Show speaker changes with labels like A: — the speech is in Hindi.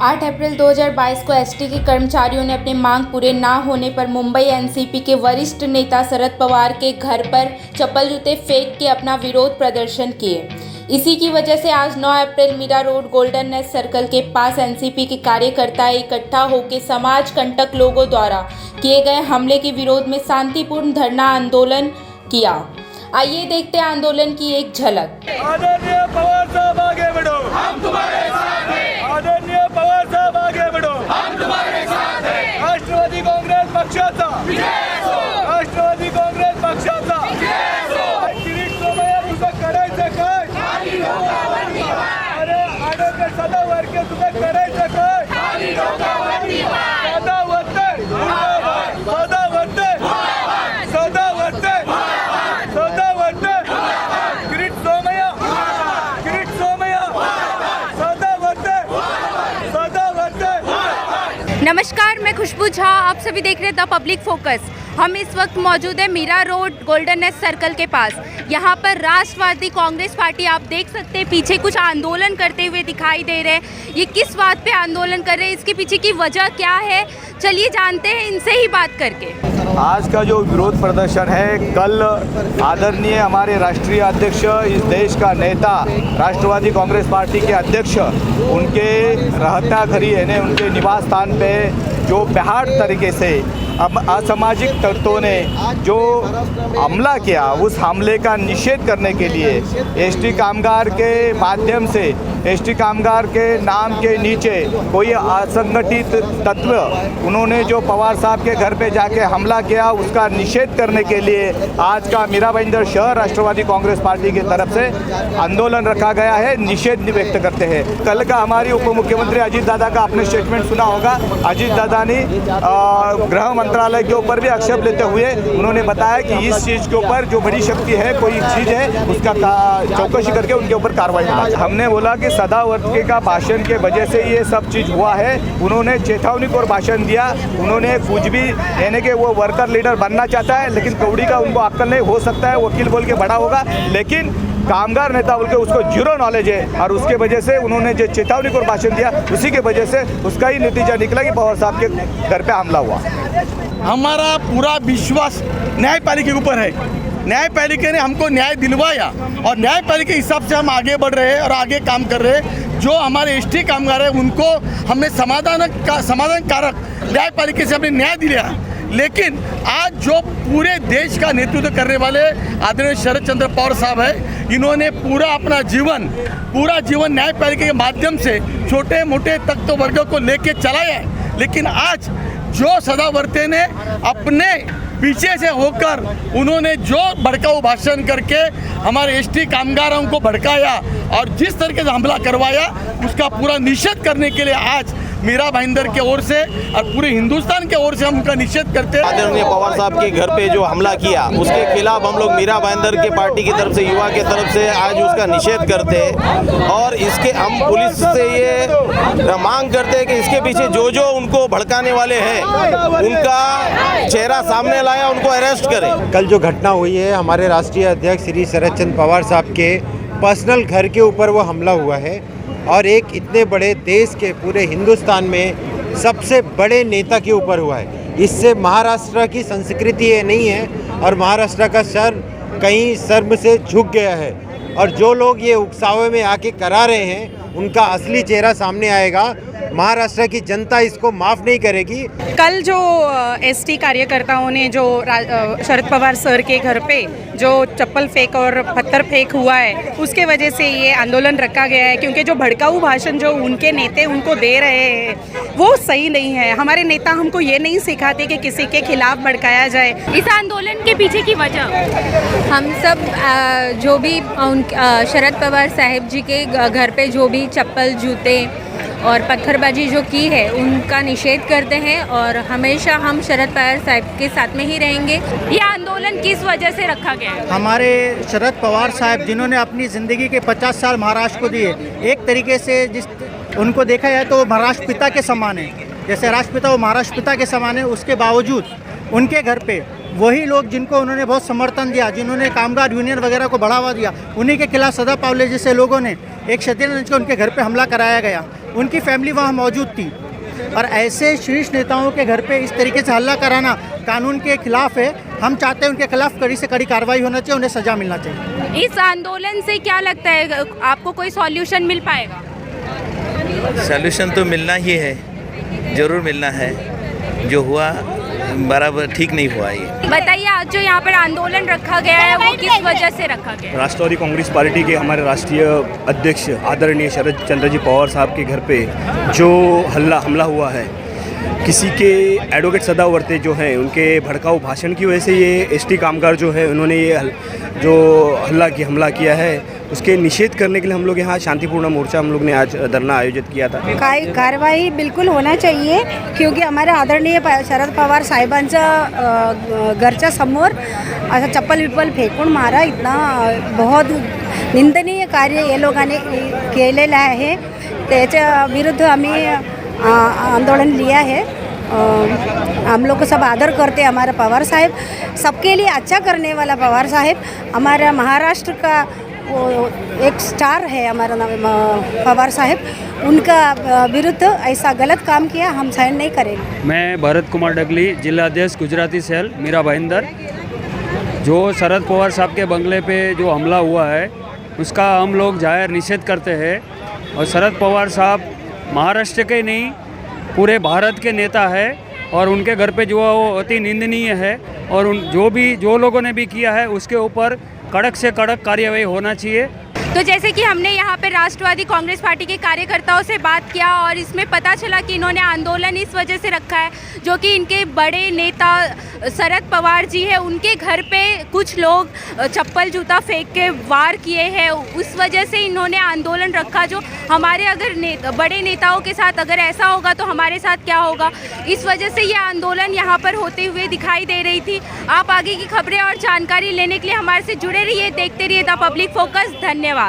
A: 8 अप्रैल 2022 को एसटी के कर्मचारियों ने अपनी मांग पूरे ना होने पर मुंबई एनसीपी के वरिष्ठ नेता शरद पवार के घर पर चप्पल जूते फेंक के अपना विरोध प्रदर्शन किए। इसी की वजह से आज 9 अप्रैल Mira Road Golden Nest Circle के पास एनसीपी के कार्यकर्ता इकट्ठा होकर समाज कंटक लोगों द्वारा किए गए हमले के विरोध में शांतिपूर्ण धरना आंदोलन किया। आइए देखते हैं आंदोलन की एक झलक।
B: आदरणीय पवार साहब आगे बढ़ो, हम तुम्हारे साथ हैं। आदरणीय पवार साहब आगे बढ़ो, हम तुम्हारे साथ हैं। राष्ट्रवादी काँग्रेस पक्षाचा विजय असो, राष्ट्रवादी काँग्रेस पक्षाचा विजय असो। किरीट सोमय्या तुझं करायचं काय? अरे आडोके सदा वरके तुझं करायचं काय? सदा वरते सदा वरते सदा वरते सदा वरते किरीट सोमय्या सदा वरते सदा वरते।
A: नमस्कार, मैं खुशबू झा, आप सभी देख रहे हैं द पब्लिक फोकस। हम इस वक्त मौजूद है Mira Road Golden Nest Circle के पास। यहाँ पर राष्ट्रवादी कांग्रेस पार्टी आप देख सकते हैं पीछे कुछ आंदोलन करते हुए दिखाई दे रहे हैं। ये किस बात पे आंदोलन कर रहे हैं, इसके पीछे की वजह क्या है, चलिए जानते हैं इनसे ही बात करके।
B: आज का जो विरोध प्रदर्शन है, कल आदरणीय हमारे राष्ट्रीय अध्यक्ष, इस देश का नेता, राष्ट्रवादी कांग्रेस पार्टी के अध्यक्ष, उनके रहता घरी यानी उनके निवास स्थान पे जो बेहाड़ तरीके से असामाजिक तत्वों ने जो हमला किया, उस हमले का निषेध करने के लिए एसटी कामगार के माध्यम से, एसटी कामगार के नाम के नीचे कोई असंगठित तत्व उन्होंने जो पवार साहब के घर पे जाके हमला किया, उसका निषेध करने के लिए आज का मीरा भाईंदर शहर राष्ट्रवादी कांग्रेस पार्टी की तरफ से आंदोलन रखा गया है, निषेध व्यक्त करते हैं। कल का हमारी उप मुख्यमंत्री अजीत दादा का आपने स्टेटमेंट सुना होगा। अजीत दादा ने गृह मंत्रालय के ऊपर भी आक्षेप लेते हुए उन्होंने बताया कि इस चीज़ के ऊपर जो बड़ी शक्ति है, कोई चीज़ है, उसका चौकसी करके उनके ऊपर कार्रवाई होगी। हमने बोला कि सदावर्ती का भाषण के वजह से ये सब चीज़ हुआ है। उन्होंने चेतावनी को भाषण दिया, उन्होंने कुछ भी यानी कि वो वर्कर लीडर बनना चाहता है, लेकिन कौड़ी का उनको अक्ल नहीं, हो सकता है वकील बोल के बड़ा होगा, लेकिन कामगार नेता बोल के उसको जीरो नॉलेज है। और उसके वजह से उन्होंने जो चेतावनी को भाषण दिया, उसी के वजह से उसका ही नतीजा निकला कि पवार साहब के घर पे हमला हुआ।
C: हमारा पूरा विश्वास न्यायपालिका के ऊपर है। न्यायपालिका ने हमको न्याय दिलवाया और न्यायपालिका के हिसाब से हम आगे बढ़ रहे हैं और आगे काम कर रहे हैं। जो हमारे एसटी कामगार है उनको हमने समाधानकारक न्यायपालिका से हमने न्याय दिया। लेकिन आज जो पूरे देश का नेतृत्व करने वाले आदरणीय शरद चंद्र पवार साहब है, इन्होंने पूरा जीवन न्यायपालिका के माध्यम से छोटे मोटे तत्व वर्गों को लेके चलाया है। लेकिन आज जो सदावर्ते ने अपने पीछे से होकर उन्होंने जो भड़काऊ भाषण करके हमारे एसटी कामगारों को भड़काया और जिस तरीके से हमला करवाया, उसका पूरा निषेध करने के लिए आज मीरा भाईंदर के ओर से और पूरे हिंदुस्तान के ओर से हम उनका निषेध करते हैं।
D: आदरणीय पवार साहब के घर पे जो हमला किया, उसके खिलाफ हम लोग मीरा भाईंदर के पार्टी की तरफ से, युवा के तरफ से आज उसका निषेध करते हैं। और इसके हम पुलिस से ये मांग करते हैं कि इसके पीछे जो उनको भड़काने वाले हैं, उनका चेहरा सामने लाया, उनको अरेस्ट करें।
E: कल जो घटना हुई है, हमारे राष्ट्रीय अध्यक्ष श्री शरद चंद्र पवार साहब के पर्सनल घर के ऊपर वो हमला हुआ है और एक इतने बड़े देश के पूरे हिंदुस्तान में सबसे बड़े नेता के ऊपर हुआ है। इससे महाराष्ट्र की संस्कृति ये नहीं है और महाराष्ट्र का सर कहीं शर्म से झुक गया है। और जो लोग ये उकसावे में आके करा रहे हैं, उनका असली चेहरा सामने आएगा। महाराष्ट्र की जनता इसको माफ़ नहीं करेगी।
F: कल जो एसटी कार्यकर्ताओं ने जो शरद पवार सर के घर पे जो चप्पल फेंक और पत्थर फेंक हुआ है, उसके वजह से ये आंदोलन रखा गया है। क्योंकि जो भड़काऊ भाषण जो उनके नेता उनको दे रहे हैं, वो सही नहीं है। हमारे नेता हमको ये नहीं सिखाते कि किसी के खिलाफ भड़काया जाए।
A: इस आंदोलन के पीछे की वजह,
G: हम सब जो भी शरद पवार साहब जी के घर पे जो भी चप्पल जूते और पत्थरबाजी जो की है, उनका निषेध करते हैं और हमेशा हम शरद पवार साहब के साथ में ही रहेंगे।
A: ये आंदोलन किस वजह से रखा गया है?
H: हमारे शरद पवार साहब जिन्होंने अपनी ज़िंदगी के 50 साल महाराष्ट्र को दिए, एक तरीके से जिस उनको देखा जाए तो महाराष्ट्र पिता के समान है। जैसे राष्ट्रपिता वो महाराष्ट्र पिता के समान है, उसके बावजूद उनके घर पे वही लोग जिनको उन्होंने बहुत समर्थन दिया, जिन्होंने कामगार यूनियन वगैरह को बढ़ावा दिया, उन्हीं के खिलाफ सदा पावले जैसे लोगों ने एक षड्यंत्र रच के उनके घर पे हमला कराया गया। उनकी फैमिली वहाँ मौजूद थी। और ऐसे शीर्ष नेताओं के घर पे इस तरीके से हल्ला कराना कानून के खिलाफ है। हम चाहते हैं उनके खिलाफ कड़ी से कड़ी कार्रवाई होना चाहिए, उन्हें सज़ा मिलना चाहिए।
G: इस आंदोलन से क्या लगता है, आपको कोई सॉल्यूशन मिल पाएगा?
I: सॉल्यूशन तो मिलना ही है, ज़रूर मिलना है। जो हुआ बराबर ठीक नहीं हुआ। ये
G: बताइए, आज जो यहाँ पर आंदोलन रखा गया है वो किस वजह से रखा गया है?
J: राष्ट्रवादी कांग्रेस पार्टी के हमारे राष्ट्रीय अध्यक्ष आदरणीय शरद चंद्र जी पवार साहब के घर पे जो हमला हुआ है, किसी के एडवोकेट सदावर्ते जो हैं उनके भड़काऊ भाषण की वजह से ये एसटी कामगार जो है उन्होंने ये जो हमला किया है, उसके निषेध करने के लिए हम लोग यहाँ शांतिपूर्ण मोर्चा हम लोग ने आज धरना आयोजित किया था।
K: कारवाई बिलकुल होना चाहिए, क्योंकि हमारे आदरणीय शरद पवार साहेबांच्या घरच्या समोर असं चप्पल फेकून मारा, इतना बहुत निंदनीय कार्य ये लोकांनी केलेलं आहे। त्याच्या विरुद्ध आम्ही आंदोलन लिया है। हम लोग को सब आदर करते हमारा पवार साहेब, सबके लिए अच्छा करने वाला पवार साहेब, हमारा महाराष्ट्र का वो एक स्टार है हमारा नाम पवार साहेब। उनका विरुद्ध ऐसा गलत काम किया हम सहन नहीं करेंगे।
L: मैं भरत कुमार डगली, जिला अध्यक्ष गुजराती सेल मीरा भाईंदर। जो शरद पवार साहब के बंगले पे जो हमला हुआ है उसका हम लोग जाहिर निषेध करते हैं। और शरद पवार साहब महाराष्ट्र के नहीं पूरे भारत के नेता है और उनके घर पे जो वो अति निंदनीय है। और जो लोगों ने भी किया है उसके ऊपर कड़क से कड़क कार्यवाही होना चाहिए।
G: तो जैसे कि हमने यहाँ पर राष्ट्रवादी कांग्रेस पार्टी के कार्यकर्ताओं से बात किया और इसमें पता चला कि इन्होंने आंदोलन इस वजह से रखा है जो कि इनके बड़े नेता शरद पवार जी है, उनके घर पे कुछ लोग चप्पल जूता फेंक के वार किए हैं। उस वजह से इन्होंने आंदोलन रखा। जो हमारे अगर बड़े नेताओं के साथ अगर ऐसा होगा तो हमारे साथ क्या होगा, इस वजह से ये आंदोलन यहाँ पर होते हुए दिखाई दे रही थी। आप आगे की खबरें और जानकारी लेने के लिए हमारे से जुड़े रहिए, देखते रहिए द पब्लिक फोकस। धन्यवाद।